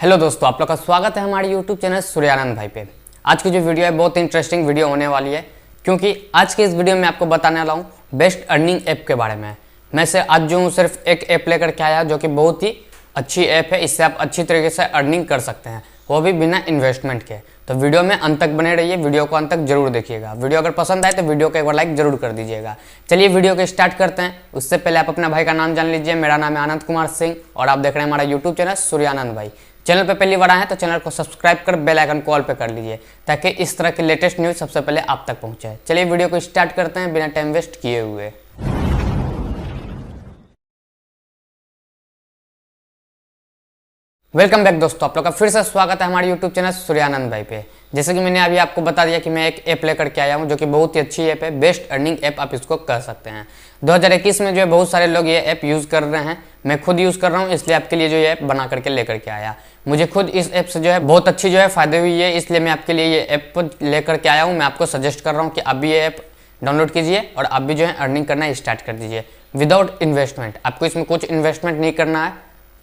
Hello दोस्तों, आप लोग का स्वागत है हमारे यूट्यूब चैनल सूर्यानंद भाई पे। आज की जो वीडियो है बहुत इंटरेस्टिंग वीडियो होने वाली है, क्योंकि आज के इस वीडियो में आपको बताने वाला हूँ बेस्ट अर्निंग ऐप के बारे में। मैं से आज जो हूँ सिर्फ एक ऐप लेकर के आया जो कि बहुत ही अच्छी ऐप है। इससे आप अच्छी तरीके से अर्निंग कर सकते हैं, वो भी बिना इन्वेस्टमेंट के। तो वीडियो में अंत तक बने रहिए, वीडियो को अंत तक जरूर देखिएगा। वीडियो अगर पसंद आए तो वीडियो को एक बार लाइक जरूर कर दीजिएगा। चलिए वीडियो को स्टार्ट करते हैं। उससे पहले आप अपने भाई का नाम जान लीजिए। मेरा नाम है आनंद सिंह और आप देख रहे हैं हमारा यूट्यूब चैनल सूर्यानंद भाई। चैनल पे पहली बार आए हैं तो चैनल को सब्सक्राइब कर बेल आइकन कॉल पे कर लीजिए, ताकि इस तरह की लेटेस्ट न्यूज़ सबसे पहले आप तक पहुंचे। चलिए वीडियो को स्टार्ट करते हैं बिना टाइम वेस्ट किए हुए। वेलकम बैक दोस्तों, आप लोग का फिर से स्वागत है हमारे यूट्यूब चैनल सूर्यानंद भाई पे। जैसे कि मैंने अभी आपको बता दिया कि मैं एक ऐप लेकर के आया हूँ जो कि बहुत ही अच्छी ऐप है, बेस्ट अर्निंग ऐप आप इसको कह सकते हैं। 2021 में जो है बहुत सारे लोग ये ऐप यूज़ कर रहे हैं। मैं खुद यूज़ कर रहा हूँ, इसलिए आपके लिए जो ये ऐप बना करके लेकर के आया। मुझे खुद इस ऐप से जो है बहुत अच्छी जो है फ़ायदे हुई है, इसलिए मैं आपके लिए ये ऐप लेकर के आया हूँ। मैं आपको सजेस्ट कर रहा हूँ कि आप भी ये ऐप डाउनलोड कीजिए और आप भी जो है अर्निंग करना स्टार्ट कर दीजिए विदाउट इन्वेस्टमेंट। आपको इसमें कुछ इन्वेस्टमेंट नहीं करना है,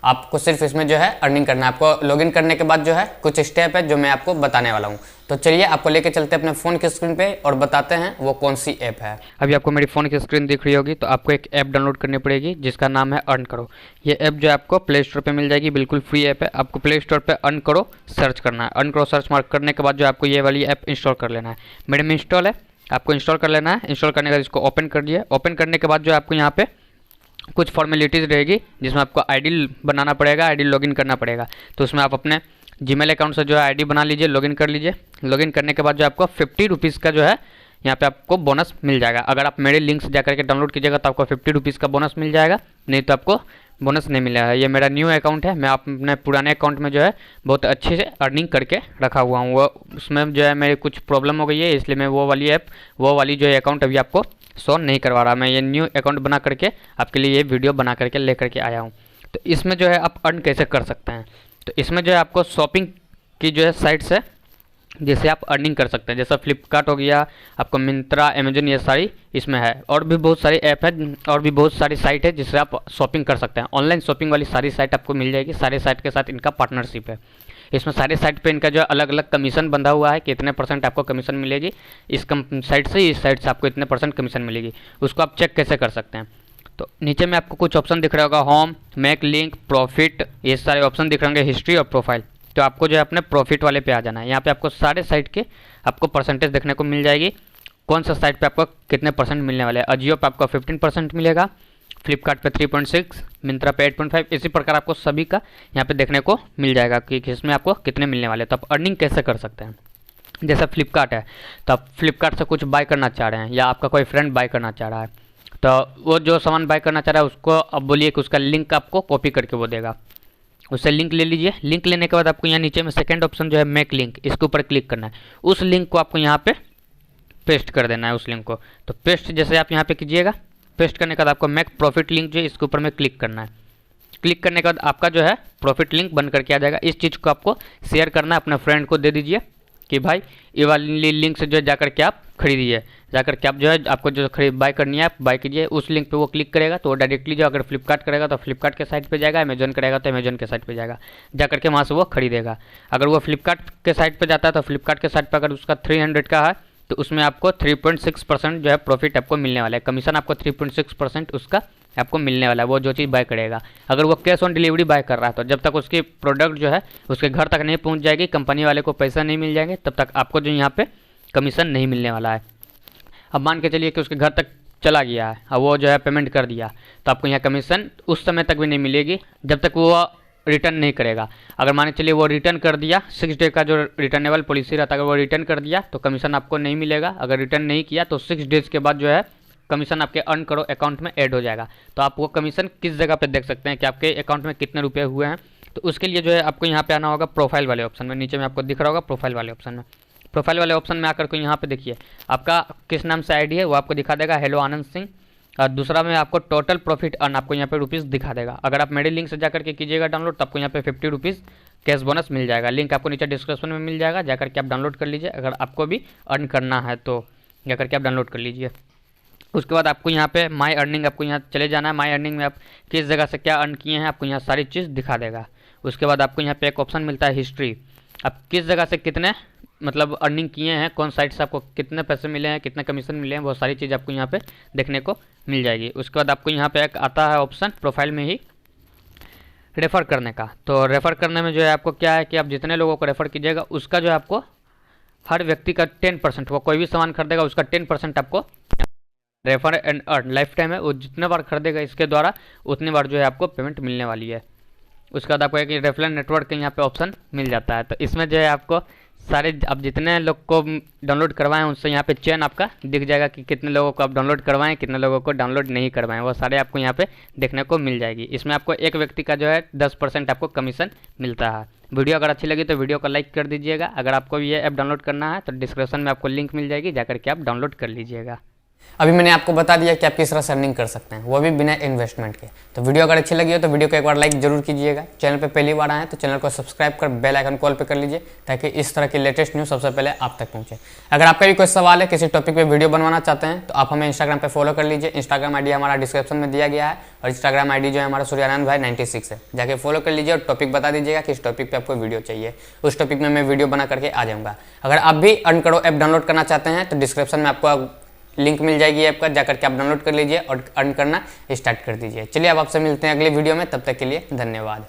आपको सिर्फ इसमें जो है अर्निंग करना है। आपको लॉगिन करने के बाद जो है कुछ स्टेप है जो मैं आपको बताने वाला हूँ। तो चलिए आपको लेके चलते हैं अपने फ़ोन की स्क्रीन पे और बताते हैं वो कौन सी ऐप है। अभी आपको मेरी फ़ोन की स्क्रीन दिख रही होगी, तो आपको एक ऐप डाउनलोड करनी पड़ेगी जिसका नाम है अर्न करो। ये ऐप जो है आपको प्ले स्टोर पे मिल जाएगी, बिल्कुल फ्री ऐप है। आपको प्ले स्टोर पे अर्न करो सर्च करना है। अर्न करो सर्च मार्क करने के बाद जो आपको ये वाली ऐप इंस्टॉल कर लेना है। मेरे में इंस्टॉल है, आपको इंस्टॉल कर लेना है। इंस्टॉल करने के बाद इसको ओपन कर दिया। ओपन करने के बाद जो आपको यहाँ पे कुछ फॉर्मेलिटीज़ रहेगी जिसमें आपको आईडी बनाना पड़ेगा, आईडी लॉगिन करना पड़ेगा। तो उसमें आप अपने जीमेल अकाउंट से जो है आईडी बना लीजिए, लॉगिन कर लीजिए। लॉगिन करने के बाद जो आपको 50 रुपीज़ का जो है यहाँ पे आपको बोनस मिल जाएगा। अगर आप मेरे लिंक से जाकर के डाउनलोड कीजिएगा तो आपको 50 रुपीज़ का बोनस मिल जाएगा, नहीं तो आपको बोनस नहीं मिलेगा। ये मेरा न्यू अकाउंट है, मैं अपने पुराने अकाउंट में जो है बहुत अच्छे से अर्निंग करके रखा हुआ हूँ। वो उसमें जो है मेरे कुछ प्रॉब्लम हो गई है, इसलिए मैं वो वाली जो है अकाउंट अभी आपको शो नहीं करवा रहा। मैं ये न्यू अकाउंट बना करके आपके लिए ये वीडियो बना करके लेकर के आया हूँ। तो इसमें जो है आप अर्न कैसे कर सकते हैं, तो इसमें जो है आपको शॉपिंग की जो है साइट्स है जिससे आप अर्निंग कर सकते हैं। जैसा फ्लिपकार्ट हो गया, आपको मिंत्रा, अमेजन, ये सारी इसमें है। और भी बहुत सारी ऐप है और भी बहुत सारी साइट है जिससे आप शॉपिंग कर सकते हैं। ऑनलाइन शॉपिंग वाली सारी साइट आपको मिल जाएगी। सारे साइट के साथ इनका पार्टनरशिप है। इसमें सारे साइट पे इनका जो अलग अलग कमीशन बंधा हुआ है कि इतने % आपको कमीशन मिलेगी इस साइट से, इस साइट से आपको इतने % कमीशन मिलेगी। उसको आप चेक कैसे कर सकते हैं, तो नीचे में आपको कुछ ऑप्शन दिख रहा होगा, होम, मेक लिंक, प्रॉफिट, ये सारे ऑप्शन दिख रहे होंगे, हिस्ट्री और प्रोफाइल। तो आपको जो है अपने प्रॉफिट वाले पे आ जाना है। यहाँ पे आपको सारे साइट के आपको परसेंटेज देखने को मिल जाएगी, कौन सा साइट पे आपको कितने % मिलने वाले हैं। अजियो पे आपको 15% मिलेगा, फ्लिपकार्ट पे 3.6, मिंत्रा पे 8.5। इसी प्रकार आपको सभी का यहाँ पे देखने को मिल जाएगा कि इसमें आपको कितने मिलने वाले हैं। तो आप अर्निंग कैसे कर सकते हैं, जैसा फ्लिपकार्ट है तो आप फ्लिपकार्ट से कुछ बाय करना चाह रहे हैं या आपका कोई फ्रेंड बाय करना चाह रहा है, तो वो जो सामान बाय करना चाह रहा है उसको अब बोलिए कि उसका लिंक आपको कॉपी करके वो देगा। उससे लिंक ले लीजिए। लिंक लेने के बाद आपको यहाँ नीचे में सेकंड ऑप्शन जो है मेक लिंक, इसके ऊपर क्लिक करना है। उस लिंक को आपको यहाँ पे पेस्ट कर देना है, उस लिंक को। तो पेस्ट जैसे आप यहाँ पे कीजिएगा, पेस्ट करने के बाद आपको मेक प्रॉफिट लिंक जो है इसके ऊपर में क्लिक करना है। क्लिक करने के बाद आपका जो है प्रॉफिट लिंक बन करके आ जाएगा। इस चीज़ को आपको शेयर करना है, अपने फ्रेंड को दे दीजिए कि भाई ये वाली लिंक से जो है जाकर के आप खरीदिए। जाकर के आप जो है आपको जो बाय करनी है आप बाय कीजिए। उस लिंक पे वो क्लिक करेगा तो वो डायरेक्टली जो अगर फ्लिपकार्ट करेगा तो फ्लिपकार्ट के साइट पे जाएगा, अमेजन करेगा तो अमेजन के साइट पे जाएगा, जाकर के वहाँ से वो खरीदेगा। अगर वो फ्लिपकार्ट के साइट पे जाता है तो फ्लिपकार्ट के साइट पर अगर उसका 300 का है तो उसमें आपको 3.6% जो है प्रॉफिट आपको मिलने वाला है। कमीशन आपको 3.6% उसका आपको मिलने वाला है, वो जो चीज़ बाय करेगा। अगर वो कैश ऑन डिलीवरी बाय कर रहा है तो जब तक उसकी प्रोडक्ट जो है उसके घर तक नहीं पहुंच जाएगी, कंपनी वाले को पैसा नहीं मिल जाएंगे, तब तक आपको जो यहाँ पे कमीशन नहीं मिलने वाला है। अब मान के चलिए कि उसके घर तक चला गया है और वो जो है पेमेंट कर दिया, तो आपको यहाँ कमीशन उस समय तक भी नहीं मिलेगी जब तक वो रिटर्न नहीं करेगा। अगर मान चलिए वो रिटर्न कर दिया, 6 डे का जो रिटर्नेबल पॉलिसी रहता है, अगर वो रिटर्न कर दिया तो कमीशन आपको नहीं मिलेगा। अगर रिटर्न नहीं किया तो 6 डेज़ के बाद जो है कमीशन आपके अर्न करो अकाउंट में ऐड हो जाएगा। तो आप वो कमीशन किस जगह पे देख सकते हैं कि आपके अकाउंट में कितने रुपये हुए हैं। तो उसके लिए जो है आपको यहाँ पे आना होगा प्रोफाइल वाले ऑप्शन में। नीचे में आपको दिख रहा होगा प्रोफाइल वाले ऑप्शन में। प्रोफाइल वाले ऑप्शन में आकर के यहाँ पे देखिए आपका किस नाम से आईडी है वो आपको दिखा देगा, हेलो आनंद सिंह। और दूसरा में आपको टोटल प्रॉफिट अर्न आपको यहाँ पे रुपीज़ दिखा देगा। अगर आप मेरे लिंक से जाकर के कीजिएगा डाउनलोड तो आपको यहाँ पे 50 रुपीज़ कैश बोनस मिल जाएगा। लिंक आपको नीचे डिस्क्रिप्शन में मिल जाएगा, जाकर के आप डाउनलोड कर लीजिए। अगर आपको भी अर्न करना है तो जाकर के आप डाउनलोड कर लीजिए। उसके बाद आपको यहाँ पे माई अर्निंग, आपको यहाँ चले जाना है। माई अर्निंग में आप किस जगह से क्या अर्न किए हैं आपको यहाँ सारी चीज़ दिखा देगा। उसके बाद आपको यहाँ पे एक ऑप्शन मिलता है हिस्ट्री। आप किस जगह से कितने मतलब अर्निंग किए हैं, कौन साइट से आपको कितने पैसे मिले हैं, कितने कमीशन मिले हैं, वो सारी चीज़ आपको यहाँ पे देखने को मिल जाएगी। उसके बाद आपको यहाँ पे एक आता है ऑप्शन प्रोफाइल में ही रेफ़र करने का। तो रेफ़र करने में जो है आपको क्या है कि आप जितने लोगों को रेफ़र कीजिएगा उसका जो है आपको हर व्यक्ति का 10%, वो कोई भी सामान खरीदेगा उसका 10% आपको refer and earn life time है, वो जितने बार खरीदेगा इसके द्वारा उतनी बार जो है आपको पेमेंट मिलने वाली है। उसके बाद आपको एक रेफरल नेटवर्क के यहाँ पे ऑप्शन मिल जाता है। तो इसमें जो है आपको सारे आप जितने लोग को डाउनलोड करवाएं उनसे यहाँ पे चेन आपका दिख जाएगा कि कितने लोगों को आप डाउनलोड करवाएं, कितने लोगों को डाउनलोड नहीं करवाएं, वो सारे आपको यहाँ पे देखने को मिल जाएगी। इसमें आपको एक व्यक्ति का जो है 10% आपको कमीशन मिलता है। वीडियो अगर अच्छी लगी तो वीडियो को लाइक कर दीजिएगा। अगर आपको ये ऐप डाउनलोड करना है तो डिस्क्रिप्शन में आपको लिंक मिल जाएगी, जाकर के आप डाउनलोड कर लीजिएगा। अभी मैंने आपको बता दिया कि आप किस तरह से अर्निंग कर सकते हैं, वो भी बिना इन्वेस्टमेंट के। तो वीडियो अगर अच्छी लगी हो तो वीडियो को एक बार लाइक जरूर कीजिएगा। चैनल पे पहली बार आए तो चैनल को सब्सक्राइब कर बेल आइकन कॉल पे कर लीजिए, ताकि इस तरह की लेटेस्ट न्यूज़ सबसे पहले आप तक पहुंचे। अगर आपका भी कोई सवाल है, किसी टॉपिक पे वीडियो बनवाना चाहते हैं तो आप हमें इंस्टाग्राम पे फॉलो कर लीजिए। इंस्टाग्राम आईडी हमारा डिस्क्रिप्शन में दिया गया है और इंस्टाग्राम आईडी जो है हमारा सूर्यानंद भाई 96 है। जाके फॉलो कर लीजिए और टॉपिक बता दीजिएगा किस टॉपिक पे आपको वीडियो चाहिए, उस टॉपिक में मैं वीडियो बना करके आ जाऊँगा। अगर आप भी अर्न करो ऐप डाउनलोड करना चाहते हैं तो डिस्क्रिप्शन में आपको लिंक मिल जाएगी ऐप का, जाकर के आप डाउनलोड कर लीजिए और अर्न करना स्टार्ट कर दीजिए। चलिए अब आपसे मिलते हैं अगले वीडियो में, तब तक के लिए धन्यवाद।